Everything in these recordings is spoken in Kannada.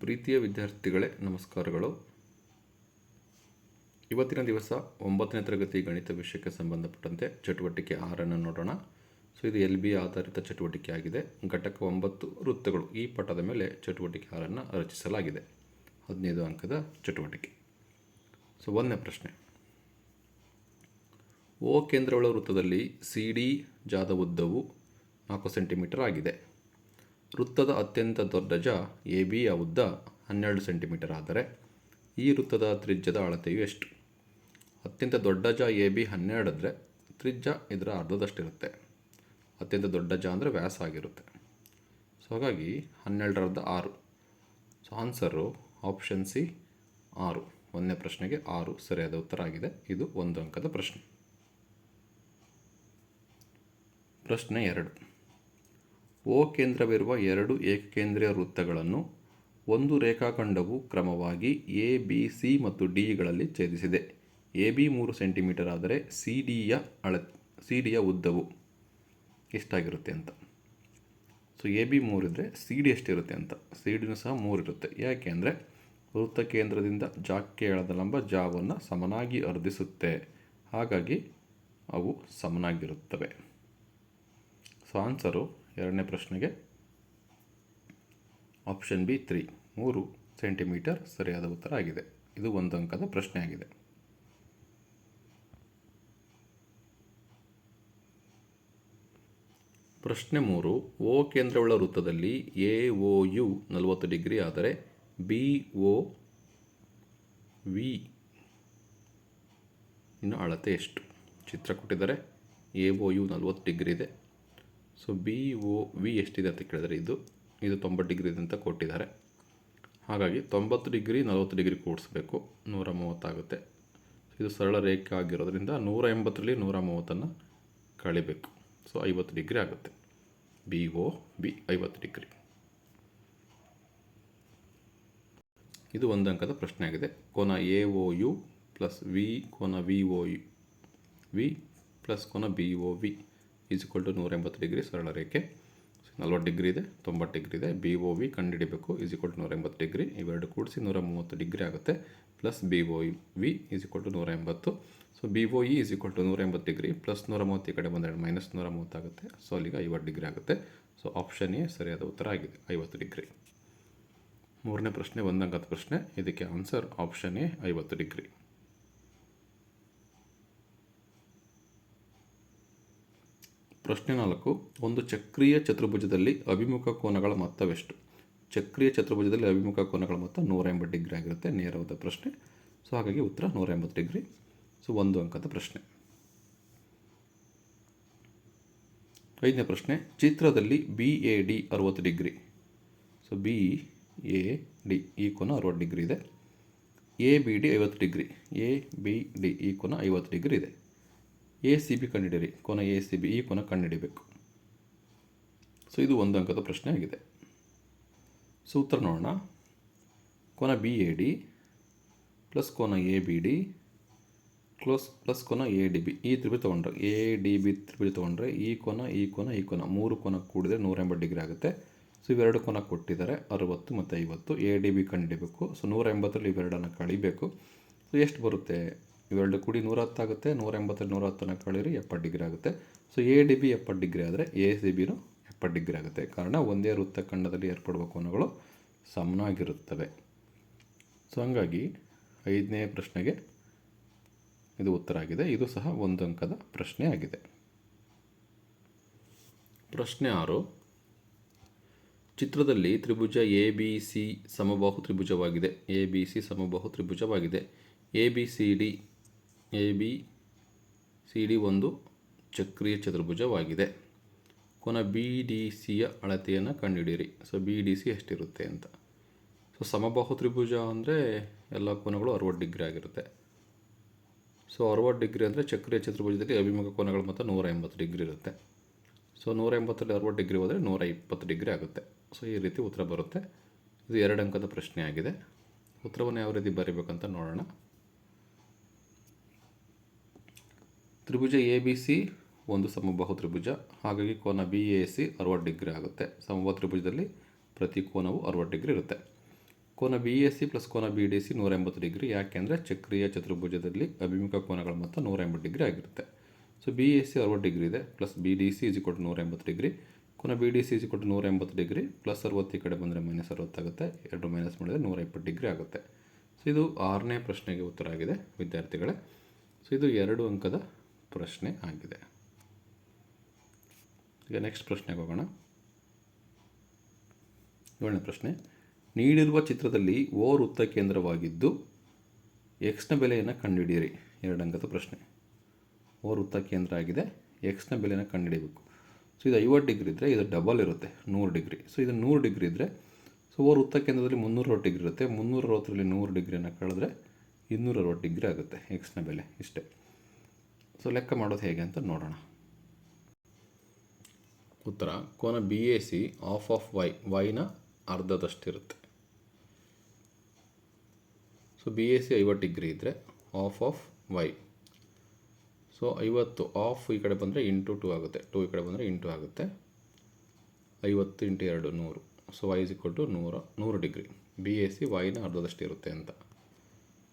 ಪ್ರೀತಿಯ ವಿದ್ಯಾರ್ಥಿಗಳೇ, ನಮಸ್ಕಾರಗಳು. ಇವತ್ತಿನ ದಿವಸ 9ನೇ ತರಗತಿ ಗಣಿತ ವಿಷಯಕ್ಕೆ ಸಂಬಂಧಪಟ್ಟಂತೆ ಚಟುವಟಿಕೆ 6 ನೋಡೋಣ. ಇದು LB ಆಧಾರಿತ ಚಟುವಟಿಕೆ ಆಗಿದೆ. ಘಟಕ 9 ವೃತ್ತಗಳು ಈ ಪಟದ ಮೇಲೆ ಚಟುವಟಿಕೆ 6 ರಚಿಸಲಾಗಿದೆ. 15 ಅಂಕದ ಚಟುವಟಿಕೆ. 1ನೇ ಪ್ರಶ್ನೆ. O ಕೇಂದ್ರವುಳ್ಳ ವೃತ್ತದಲ್ಲಿ CD ಜಾದ ಉದ್ದವು 4 ಸೆಂಟಿಮೀಟರ್ ಆಗಿದೆ. ವೃತ್ತದ ಅತ್ಯಂತ ದೊಡ್ಡ ಜ ABಯ ಉದ್ದ 12 ಸೆಂಟಿಮೀಟರ್ ಆದರೆ ಈ ವೃತ್ತದ ತ್ರಿಜ್ಯದ ಅಳತೆಯು ಎಷ್ಟು? ಅತ್ಯಂತ ದೊಡ್ಡ ಜ AB 12 ಆದರೆ ತ್ರಿಜ್ಯ ಇದರ ಅರ್ಧದಷ್ಟಿರುತ್ತೆ. ಅತ್ಯಂತ ದೊಡ್ಡ ಜ ಅಂದರೆ ವ್ಯಾಸ ಆಗಿರುತ್ತೆ. ಹಾಗಾಗಿ 12 6. Answer option C 6. 1ನೇ ಪ್ರಶ್ನೆಗೆ 6 ಸರಿಯಾದ ಉತ್ತರ ಆಗಿದೆ. ಇದು 1 ಅಂಕದ ಪ್ರಶ್ನೆ. ಪ್ರಶ್ನೆ 2. O ಕೇಂದ್ರವಿರುವ 2 ಏಕಕೇಂದ್ರೀಯ ವೃತ್ತಗಳನ್ನು ಒಂದು ರೇಖಾಖಂಡವು ಕ್ರಮವಾಗಿ A, B, C ಮತ್ತು D ಗಳಲ್ಲಿ ಛೇದಿಸಿದೆ. AB 3 ಸೆಂಟಿಮೀಟರ್ ಆದರೆ CD ಯ ಉದ್ದವು ಎಷ್ಟಾಗಿರುತ್ತೆ ಅಂತ. AB 3 ಇದ್ದರೆ CD ಎಷ್ಟಿರುತ್ತೆ ಅಂತ. CDನೂ ಸಹ 3 ಇರುತ್ತೆ. ಯಾಕೆ ಅಂದರೆ ವೃತ್ತ ಕೇಂದ್ರದಿಂದ ಜಾಕ್ಕೆ ಎಳೆದ ಲಂಬ ಜಾವನ್ನು ಸಮನಾಗಿ ಅರ್ಧಿಸುತ್ತೆ. ಹಾಗಾಗಿ ಅವು ಸಮನಾಗಿರುತ್ತವೆ. ಆನ್ಸರು 2ನೇ ಪ್ರಶ್ನೆಗೆ ಆಪ್ಷನ್ ಬಿ 3 ಸೆಂಟಿಮೀಟರ್ ಸರಿಯಾದ ಉತ್ತರ ಆಗಿದೆ. ಇದು 1 ಅಂಕದ ಪ್ರಶ್ನೆ ಆಗಿದೆ. ಪ್ರಶ್ನೆ 3. O ಕೇಂದ್ರವುಳ್ಳ ವೃತ್ತದಲ್ಲಿ AOU 40 ಡಿಗ್ರಿ ಆದರೆ BOV ಇನ್ನು ಅಳತೆ ಎಷ್ಟು? ಚಿತ್ರ ಕೊಟ್ಟಿದ್ದಾರೆ. AOU 40 ಡಿಗ್ರಿ ಇದೆ. BOV ಎಷ್ಟಿದೆ ಅಂತ ಕೇಳಿದರೆ ಇದು 90 ಡಿಗ್ರಿ ಇದೆ ಅಂತ ಕೊಟ್ಟಿದ್ದಾರೆ. ಹಾಗಾಗಿ 90 ಡಿಗ್ರಿ 40 ಡಿಗ್ರಿ ಕೂಡಿಸ್ಬೇಕು, 130 ಆಗುತ್ತೆ. ಇದು ಸರಳ ರೇಖೆ ಆಗಿರೋದ್ರಿಂದ 180ರಲ್ಲಿ 130 ಕಳಿಬೇಕು. 50 ಡಿಗ್ರಿ ಆಗುತ್ತೆ. BOV 50 degree. ಇದು 1 ಅಂಕದ ಪ್ರಶ್ನೆ ಆಗಿದೆ. ಕೋನ AOU ಪ್ಲಸ್ V ಕೋನ VOV ಪ್ಲಸ್ ಕೋನ BOV ಈಸ್ಕೊಲ್ಟು 180 ಡಿಗ್ರಿ ಸರಳ ರೇಖೆ. 40 ಡಿಗ್ರಿ ಇದೆ, 90 ಡಿಗ್ರಿ ಇದೆ. BOV ಕಂಡುಹಿಡಿಬೇಕು. ಈಸ್ಕೊಲ್ಟು 180 ಡಿಗ್ರಿ. ಇವೆರಡು ಕೂಡಿಸಿ 130 ಡಿಗ್ರಿ ಆಗುತ್ತೆ. Plus BOV ಈಸ್ಕೊಲ್ಟು 180. BOE ಈಸ್ಕೊಲ್ಟು 180 degree plus 130 ಈ ಕಡೆ ಬಂದರೆ ಮೈನಸ್ 130 ಆಗುತ್ತೆ. ಅಲ್ಲಿಗೆ 50 ಡಿಗ್ರಿ ಆಗುತ್ತೆ. ಆಪ್ಷನ್ ಎ ಸರಿಯಾದ ಉತ್ತರ ಆಗಿದೆ, 50 ಡಿಗ್ರಿ. 3ನೇ ಪ್ರಶ್ನೆ 1 ಅಂಕದ ಪ್ರಶ್ನೆ. ಇದಕ್ಕೆ ಆನ್ಸರ್ ಆಪ್ಷನ್ ಎ 50 ಡಿಗ್ರಿ. ಪ್ರಶ್ನೆ 4. ಒಂದು ಚಕ್ರೀಯ ಚತುರ್ಭುಜದಲ್ಲಿ ಅಭಿಮುಖ ಕೋನಗಳ ಮೊತ್ತವೆಷ್ಟು? ಚಕ್ರೀಯ ಚತುರ್ಭುಜದಲ್ಲಿ ಅಭಿಮುಖ ಕೋನಗಳ ಮೊತ್ತ 180 ಡಿಗ್ರಿ ಆಗಿರುತ್ತೆ. ನೇರವಾದ ಪ್ರಶ್ನೆ. ಹಾಗಾಗಿ ಉತ್ತರ 180 ಡಿಗ್ರಿ. 1 ಅಂಕದ ಪ್ರಶ್ನೆ. 5ನೇ ಪ್ರಶ್ನೆ. ಚಿತ್ರದಲ್ಲಿ BAD 60 ಡಿಗ್ರಿ. BAD ಈ ಕೋನ 60 ಡಿಗ್ರಿ ಇದೆ. ABD 50 degree. ABD ಈ ಕೋನ 50 ಡಿಗ್ರಿ ಇದೆ. ACB ಕಂಡುಹಿಡಿಯಿರಿ. ಕೋನ ACB ಈ ಕೋನ ಕಂಡುಹಿಡಿಬೇಕು. ಇದು 1 ಅಂಕದ ಪ್ರಶ್ನೆ ಆಗಿದೆ. ಉತ್ತರ ನೋಡೋಣ. ಕೋನ BAD ಪ್ಲಸ್ ಕೋನ ABD ಪ್ಲಸ್ ಕೋನ ADB ಈ ತ್ರಿಭುಜ ತೊಗೊಂಡ್ರೆ ADB ತ್ರಿಭುಜ ತೊಗೊಂಡ್ರೆ ಈ ಕೋನ 3 ಕೋನ ಕೂಡಿದರೆ 180 ಡಿಗ್ರಿ ಆಗುತ್ತೆ. ಇವೆರಡು ಕೋನ ಕೊಟ್ಟಿದ್ದಾರೆ, 60 ಮತ್ತು 50. ADB ಕಂಡುಹಿಡಿಬೇಕು. 180ರಲ್ಲಿ ಇವೆರಡನ್ನು ಕಳಿಬೇಕು. ಎಷ್ಟು ಬರುತ್ತೆ? ಇವೆರಡು ಕೂಡಿ 110 ಆಗುತ್ತೆ. 180ರಲ್ಲಿ 110 ಕಳೀರಿ 70 ಡಿಗ್ರಿ ಆಗುತ್ತೆ. ADB 70 ಡಿಗ್ರಿ ಆದರೆ ACBನೂ 70 ಡಿಗ್ರಿ ಆಗುತ್ತೆ. ಕಾರಣ ಒಂದೇ ವೃತ್ತಖಂಡದಲ್ಲಿ ಏರ್ಪಡುವ ಕೋನಗಳು ಸಮನಾಗಿರುತ್ತವೆ. ಹಾಗಾಗಿ 5ನೇ ಪ್ರಶ್ನೆಗೆ ಇದು ಉತ್ತರ ಆಗಿದೆ. ಇದು ಸಹ 1 ಅಂಕದ ಪ್ರಶ್ನೆ ಆಗಿದೆ. ಪ್ರಶ್ನೆ 6. ಚಿತ್ರದಲ್ಲಿ ತ್ರಿಭುಜ ABC ಸಮಬಾಹು ತ್ರಿಭುಜವಾಗಿದೆ. ABC ಸಮಬಾಹು ತ್ರಿಭುಜವಾಗಿದೆ. ABCD ಒಂದು ಚಕ್ರೀಯ ಚತುರ್ಭುಜವಾಗಿದೆ. ಕೋನ BDCಯ ಅಳತೆಯನ್ನು ಕಂಡುಹಿಡಿಯಿರಿ. BDC ಎಷ್ಟಿರುತ್ತೆ ಅಂತ. ಸಮಬಾಹು ತ್ರಿಭುಜ ಅಂದರೆ ಎಲ್ಲ ಕೋನಗಳು 60 ಡಿಗ್ರಿ ಆಗಿರುತ್ತೆ. 60 ಡಿಗ್ರಿ ಅಂದರೆ ಚಕ್ರೀಯ ಚತುರ್ಭುಜದಲ್ಲಿ ಅಭಿಮುಖ ಕೋನಗಳ ಮೊತ್ತ 180 ಡಿಗ್ರಿ ಇರುತ್ತೆ. 180ರಲ್ಲಿ 60 ಡಿಗ್ರಿ ಹೋದರೆ 120 ಡಿಗ್ರಿ ಆಗುತ್ತೆ. ಈ ರೀತಿ ಉತ್ತರ ಬರುತ್ತೆ. ಇದು 2 ಅಂಕದ ಪ್ರಶ್ನೆ ಆಗಿದೆ. ಉತ್ತರವನ್ನು ಯಾವ ರೀತಿ ಬರೀಬೇಕಂತ ನೋಡೋಣ. ತ್ರಿಭುಜ ABC ಒಂದು ಸಮಬಾಹು ತ್ರಿಭುಜ. ಹಾಗಾಗಿ ಕೋನ BAC 60 ಡಿಗ್ರಿ ಆಗುತ್ತೆ. ಸಮಬಾಹು ತ್ರಿಭುಜದಲ್ಲಿ ಪ್ರತಿ ಕೋನವು 60 ಡಿಗ್ರಿ ಇರುತ್ತೆ. ಕೋನ ಬಿ ಎ ಸಿ ಪ್ಲಸ್ ಕೋನ ಬಿ ಡಿ ಸಿ 180 ಡಿಗ್ರಿ. ಯಾಕೆಂದರೆ ಚಕ್ರೀಯ ಚತುರ್ಭುಜದಲ್ಲಿ ಅಭಿಮುಖ ಕೋನಗಳ ಮೊತ್ತ 180 ಡಿಗ್ರಿ ಆಗಿರುತ್ತೆ. So B A C 60 degree ಇದೆ, plus B D C = 180 degree. ಕೋನ B D C = 180 degree, plus 60 ಈ ಕಡೆ ಬಂದರೆ -60 ಆಗುತ್ತೆ. 2 ಮೈನಸ್ ಮಾಡಿದರೆ 120 ಡಿಗ್ರಿ ಆಗುತ್ತೆ. ಸೊ ಇದು 6ನೇ ಪ್ರಶ್ನೆಗೆ ಉತ್ತರ ಆಗಿದೆ ವಿದ್ಯಾರ್ಥಿಗಳೇ. ಸೊ ಇದು 2 ಅಂಕದ ಪ್ರಶ್ನೆ ಆಗಿದೆ. ಈಗ ನೆಕ್ಸ್ಟ್ ಪ್ರಶ್ನೆಗೆ ಹೋಗೋಣ. 7ನೇ ಪ್ರಶ್ನೆ. ನೀಡಿರುವ ಚಿತ್ರದಲ್ಲಿ ಓ ವೃತ್ತ ಕೇಂದ್ರವಾಗಿದ್ದು ಎಕ್ಸ್ನ ಬೆಲೆಯನ್ನು ಕಂಡುಹಿಡಿಯಿರಿ. 2 ಅಂಕದ ಪ್ರಶ್ನೆ. ಓ ವೃತ್ತ ಕೇಂದ್ರ ಆಗಿದೆ, ಎಕ್ಸ್ನ ಬೆಲೆಯನ್ನು ಕಂಡುಹಿಡಿಯಬೇಕು. ಸೊ ಇದು 50 ಡಿಗ್ರಿ ಇದ್ದರೆ ಇದು ಡಬಲ್ ಇರುತ್ತೆ 100 ಡಿಗ್ರಿ. ಸೊ ಇದು 100 ಡಿಗ್ರಿ ಇದ್ದರೆ ಸೊ ಓ ವೃತ್ತ ಕೇಂದ್ರದಲ್ಲಿ 360 ಡಿಗ್ರಿ ಇರುತ್ತೆ. 360ರಲ್ಲಿ 100 ಡಿಗ್ರಿಯನ್ನು ಕಳೆದ್ರೆ 260 ಡಿಗ್ರಿ ಆಗುತ್ತೆ ಎಕ್ಸ್ನ ಬೆಲೆ. ಇಷ್ಟೇ. ಸೊ ಲೆಕ್ಕ ಮಾಡೋದು ಹೇಗೆ ಅಂತ ನೋಡೋಣ. ಉತ್ತರ: ಕೋನ B A C half of ವೈನ ಅರ್ಧದಷ್ಟಿರುತ್ತೆ. So B A C 50 degree ಇದ್ದರೆ half of Y. So 50 of ಈ ಕಡೆ ಬಂದರೆ ಇಂಟು 2 ಆಗುತ್ತೆ, 2 ಈ ಕಡೆ ಬಂದರೆ ಇಂಟು ಆಗುತ್ತೆ. 50 × 2 100. So Y = 100 degree. B A C ವೈನ ಅರ್ಧದಷ್ಟು ಇರುತ್ತೆ ಅಂತ.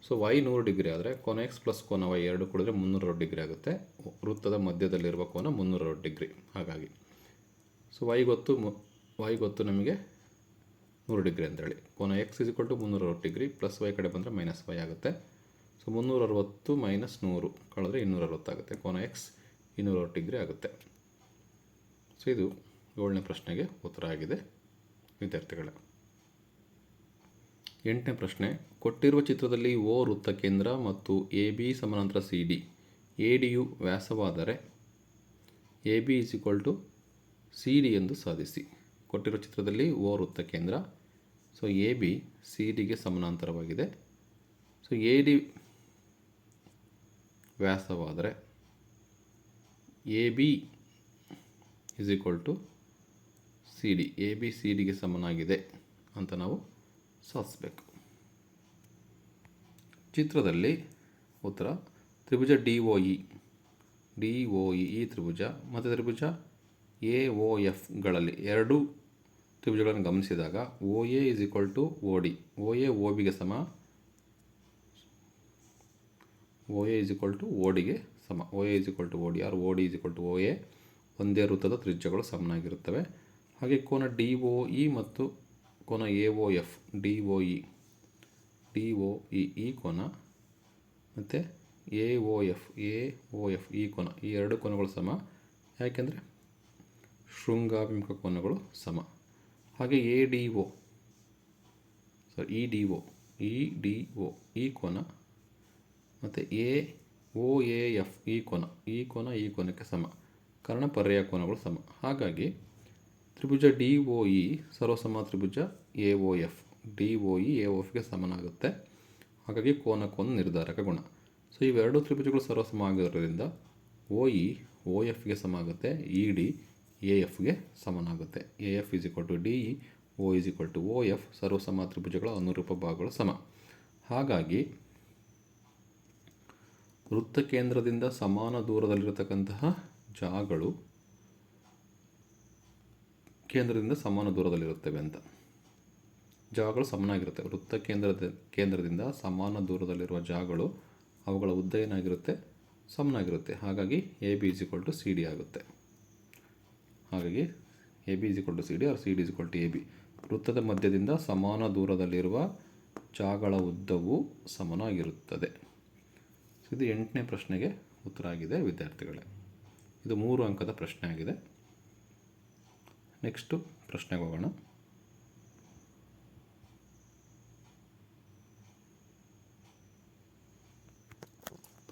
ಸೊ ವೈ 100 ಡಿಗ್ರಿ ಆದರೆ ಕೋನ ಎಕ್ಸ್ ಪ್ಲಸ್ ಕೋನ ವೈ 2 ಕೂಡಿದ್ರೆ 360 ಡಿಗ್ರಿ ಆಗುತ್ತೆ. ವೃತ್ತದ ಮಧ್ಯದಲ್ಲಿರುವ ಕೋನ 360 ಡಿಗ್ರಿ. ಹಾಗಾಗಿ ಸೊ ವೈ ಗೊತ್ತು ನಮಗೆ 100 ಡಿಗ್ರಿ ಅಂತೇಳಿ. ಕೋನ ಎಕ್ಸ್ = 360 ಡಿಗ್ರಿ, ಪ್ಲಸ್ ವೈ ಕಡೆ ಬಂದರೆ ಮೈನಸ್ ವೈ ಆಗುತ್ತೆ. ಸೊ 360 - 100 ಕಳೆದ್ರೆ 260 ಆಗುತ್ತೆ. ಕೋನ ಎಕ್ಸ್ 260 ಡಿಗ್ರಿ ಆಗುತ್ತೆ. ಸೊ ಇದು 7ನೇ ಪ್ರಶ್ನೆಗೆ ಉತ್ತರ ಆಗಿದೆ ವಿದ್ಯಾರ್ಥಿಗಳೇ. 8ನೇ ಪ್ರಶ್ನೆ. ಕೊಟ್ಟಿರುವ ಚಿತ್ರದಲ್ಲಿ ಓ ವೃತ್ತ ಕೇಂದ್ರ ಮತ್ತು ಎ ಬಿ ಸಮಾನಾಂತರ ಸಿ ಡಿ. ಎ ಡಿಯು ವ್ಯಾಸವಾದರೆ ಎ ಬಿ = ಸಿ ಡಿ ಎಂದು ಸಾಧಿಸಿ. ಕೊಟ್ಟಿರುವ ಚಿತ್ರದಲ್ಲಿ ಓ ವೃತ್ತ ಕೇಂದ್ರ, ಸೊ ಎ ಬಿ ಸಿ ಡಿಗೆ ಸಮಾನಾಂತರವಾಗಿದೆ. ಸೊ ಎ ಡಿ ವ್ಯಾಸವಾದರೆ A B = C D. A B C ಡಿಗೆ ಸಮನಾಗಿದೆ ಅಂತ ನಾವು ಸಾಧಿಸಬೇಕು. ಚಿತ್ರದಲ್ಲಿ ಉತ್ತರ: ತ್ರಿಭುಜ ಡಿ ಒ ಇ ಈ ತ್ರಿಭುಜ ಮತ್ತು ತ್ರಿಭುಜ ಎ ಒ ಎಫ್ಗಳಲ್ಲಿ ಎರಡೂ ತ್ರಿಭುಜಗಳನ್ನು ಗಮನಿಸಿದಾಗ O A = O D. O A O ಬಿಗೆ ಸಮ, ಒ ಎ = ಒ ಡಿಗೆ ಸಮ. O A = O D or O D = O A. ಒಂದೇ ವೃತ್ತದ ತ್ರಿಜ್ಯಗಳು ಸಮನಾಗಿರುತ್ತವೆ. ಹಾಗೆ ಕೋನ ಡಿ ಒ ಇ ಮತ್ತು ಕೋನ A O F D O E ಈ ಕೋನ ಮತ್ತು ಎ ಒ ಎಫ್ ಈ ಕೋನ, ಈ ಎರಡು ಕೋನಗಳು ಸಮ. ಯಾಕೆಂದರೆ ಶೃಂಗಾಭಿಮುಖ ಕೋನಗಳು ಸಮ. ಹಾಗೆ ಇ ಡಿ ಒ ಈ ಕೋನ ಮತ್ತು ಒ ಎ ಎಫ್ ಈ ಕೋನಕ್ಕೆ ಸಮ. ಕಾರಣ ಪರ್ಯಾಯ ಕೋನಗಳು ಸಮ. ಹಾಗಾಗಿ ತ್ರಿಭುಜ ಡಿ ಒ ಇ ಸರ್ವಸಮ ತ್ರಿಭುಜ A O F. D O E A O ಎಫ್ಗೆ ಸಮನಾಗುತ್ತೆ. ಹಾಗಾಗಿ ಕೋನ ನಿರ್ಧಾರಕ ಗುಣ. ಸೊ ಇವೆರಡು ತ್ರಿಭುಜಗಳು ಸರ್ವಸಮ ಆಗಿರೋದ್ರಿಂದ ಒ ಇ ಒ ಎಫ್ಗೆ ಸಮ ಆಗುತ್ತೆ, ಇ ಡಿ ಎ ಎಫ್ಗೆ ಸಮನಾಗುತ್ತೆ. A F = D E, O = O F. ಸರ್ವಸಮ ತ್ರಿಭುಜಗಳ ಅನುರೂಪ ಭಾಗಗಳು ಸಮ. ಹಾಗಾಗಿ ವೃತ್ತ ಕೇಂದ್ರದಿಂದ ಸಮಾನ ದೂರದಲ್ಲಿರತಕ್ಕಂತಹ ಜಾಗಗಳು ಕೇಂದ್ರದಿಂದ ಸಮಾನ ದೂರದಲ್ಲಿರುತ್ತವೆ ಅಂತ. ಜಾಗಗಳು ಸಮನಾಗಿರುತ್ತೆ. ವೃತ್ತ ಕೇಂದ್ರದಿಂದ ಸಮಾನ ದೂರದಲ್ಲಿರುವ ಜಾಗಗಳು ಅವುಗಳ ಉದ್ದ ಏನಾಗಿರುತ್ತೆ? ಸಮನಾಗಿರುತ್ತೆ. ಹಾಗಾಗಿ ಎ ಬಿ = ಸಿ ಡಿ ಆಗುತ್ತೆ. ಹಾಗಾಗಿ A B = C D or C D = A B. ವೃತ್ತದ ಮಧ್ಯದಿಂದ ಸಮಾನ ದೂರದಲ್ಲಿರುವ ಜಾಗಗಳ ಉದ್ದವು ಸಮನಾಗಿರುತ್ತದೆ. ಇದು 8ನೇ ಪ್ರಶ್ನೆಗೆ ಉತ್ತರ ಆಗಿದೆ ವಿದ್ಯಾರ್ಥಿಗಳೇ. ಇದು 3 ಅಂಕದ ಪ್ರಶ್ನೆ ಆಗಿದೆ. ನೆಕ್ಸ್ಟು ಪ್ರಶ್ನೆಗೆ ಹೋಗೋಣ.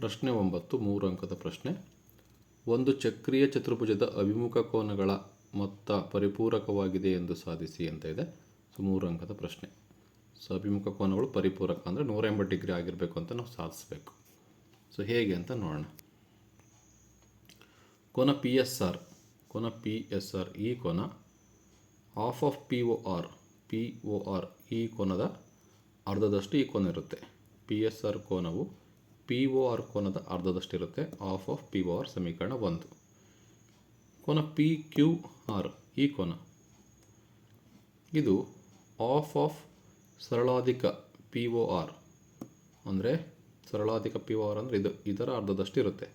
ಪ್ರಶ್ನೆ 9 3 ಅಂಕದ ಪ್ರಶ್ನೆ. ಒಂದು ಚಕ್ರೀಯ ಚತುರ್ಭುಜದ ಅಭಿಮುಖ ಕೋನಗಳ ಮೊತ್ತ ಪರಿಪೂರಕವಾಗಿದೆ ಎಂದು ಸಾಧಿಸಿ ಅಂತ ಇದೆ. ಸೊ 3 ಅಂಕದ ಪ್ರಶ್ನೆ. ಸೊ ಅಭಿಮುಖ ಕೋನಗಳು ಪರಿಪೂರಕ ಅಂದರೆ 180 ಡಿಗ್ರಿ ಆಗಿರಬೇಕು ಅಂತ ನಾವು ಸಾಧಿಸಬೇಕು. ಸೊ ಹೇಗೆ ಅಂತ ನೋಡೋಣ. ಕೋನ ಪಿ ಎಸ್ ಆರ್ ಈ ಕೋನ half of P O R ಈ ಕೋನದ ಅರ್ಧದಷ್ಟು ಈ ಕೋನ ಇರುತ್ತೆ. ಪಿ ಎಸ್ ಆರ್ ಕೋನವು ಪಿ ಒ ಆರ್ ಕೋನದ ಅರ್ಧದಷ್ಟಿರುತ್ತೆ. Half of P O R ಸಮೀಕರಣ 1. ಕೋನ ಪಿ ಕ್ಯೂ ಆರ್ ಈ ಕೋನ ಇದು ಹಾಫ್ ಆಫ್ ಸರಳಾಧಿಕ ಪಿ ಒ ಆರ್ ಅಂದರೆ ಸರಳಾಧಿಕ ಪಿ ಒ ಆರ್ ಅಂದರೆ ಇದರ ಅರ್ಧದಷ್ಟು ಇರುತ್ತೆ.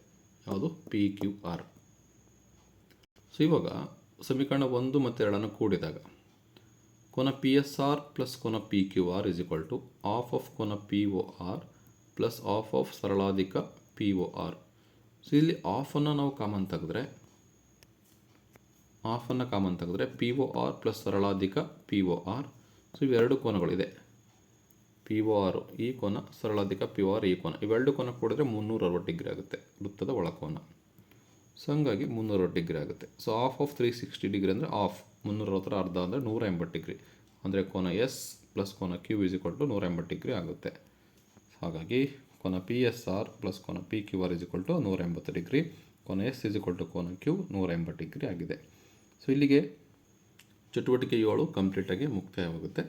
ಯಾವುದು? P Q R. ಸೊ ಇವಾಗ ಸಮೀಕರಣ 1 ಮತ್ತು 2 ಕೂಡಿದಾಗ ಕೋನ ಪಿ ಎಸ್ ಆರ್ ಪ್ಲಸ್ ಕೋನ P Q R is equal to half of ಕೋನ P O R plus half of ಸರಳಾಧಿಕ ಪಿ ಒ ಆರ್. ಸೊ ಇಲ್ಲಿ ಆಫನ್ನು ನಾವು ಕಾಮನ್ ತೆಗೆದ್ರೆ ಪಿ ಒ ಆರ್ ಪ್ಲಸ್ ಸರಳಾಧಿಕ ಪಿ ಒ ಆರ್. ಸೊ ಇವೆರಡು ಕೋನಗಳಿದೆ, ಪಿ ಒ ಆರ್ ಈ ಕೋನ, ಸರಳಾಧಿಕ ಪಿ ಒ ಆರ್ ಈ ಕೋನ. ಇವೆರಡು ಕೋನ ಕೂಡಿದ್ರೆ 360 ಡಿಗ್ರಿ ಆಗುತ್ತೆ, ವೃತ್ತದ ಒಳಕೋನ. ಸೊ ಹಂಗಾಗಿ 360 ಡಿಗ್ರಿ ಆಗುತ್ತೆ. ಸೊ ಆಫ್ ಆಫ್ 360 ಡಿಗ್ರಿ ಅಂದರೆ ಆಫ್ 360 ಅರ್ಧ ಅಂದರೆ 180 ಡಿಗ್ರಿ. ಅಂದರೆ ಕೋನ ಎಸ್ ಪ್ಲಸ್ ಕೋನ Q is equal to 180 degree ಆಗುತ್ತೆ. ಹಾಗಾಗಿ ಕೋನ ಪಿ ಎಸ್ ಆರ್ ಪ್ಲಸ್ ಕೋನ P Q R is equal to 180 degree. ಕೋನ ಎಸ್ ಇಸ್ ಈಕ್ವಲ್ ಟು ಕೋನ ಕ್ಯೂ 180 ಡಿಗ್ರಿ ಆಗಿದೆ. ಸೊ ಇಲ್ಲಿಗೆ ಚಟುವಟಿಕೆ 7 ಕಂಪ್ಲೀಟಾಗಿ ಮುಕ್ತಾಯವಾಗುತ್ತೆ.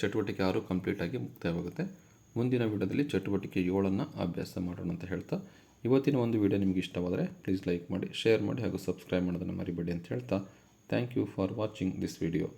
ಚಟುವಟಿಕೆ 6 ಕಂಪ್ಲೀಟಾಗಿ ಮುಕ್ತಾಯವಾಗುತ್ತೆ. ಮುಂದಿನ ವಿಡಿಯೋದಲ್ಲಿ ಚಟುವಟಿಕೆ 7 ಅಭ್ಯಾಸ ಮಾಡೋಣ ಅಂತ ಹೇಳ್ತಾ, ಇವತ್ತಿನ ಒಂದು ವಿಡಿಯೋ ನಿಮಗೆ ಇಷ್ಟವಾದರೆ ಪ್ಲೀಸ್ ಲೈಕ್ ಮಾಡಿ, ಶೇರ್ ಮಾಡಿ ಹಾಗೂ ಸಬ್ಸ್ಕ್ರೈಬ್ ಮಾಡೋದನ್ನು ಮರಿಬೇಡಿ ಅಂತ ಹೇಳ್ತಾ, thank you for watching this video.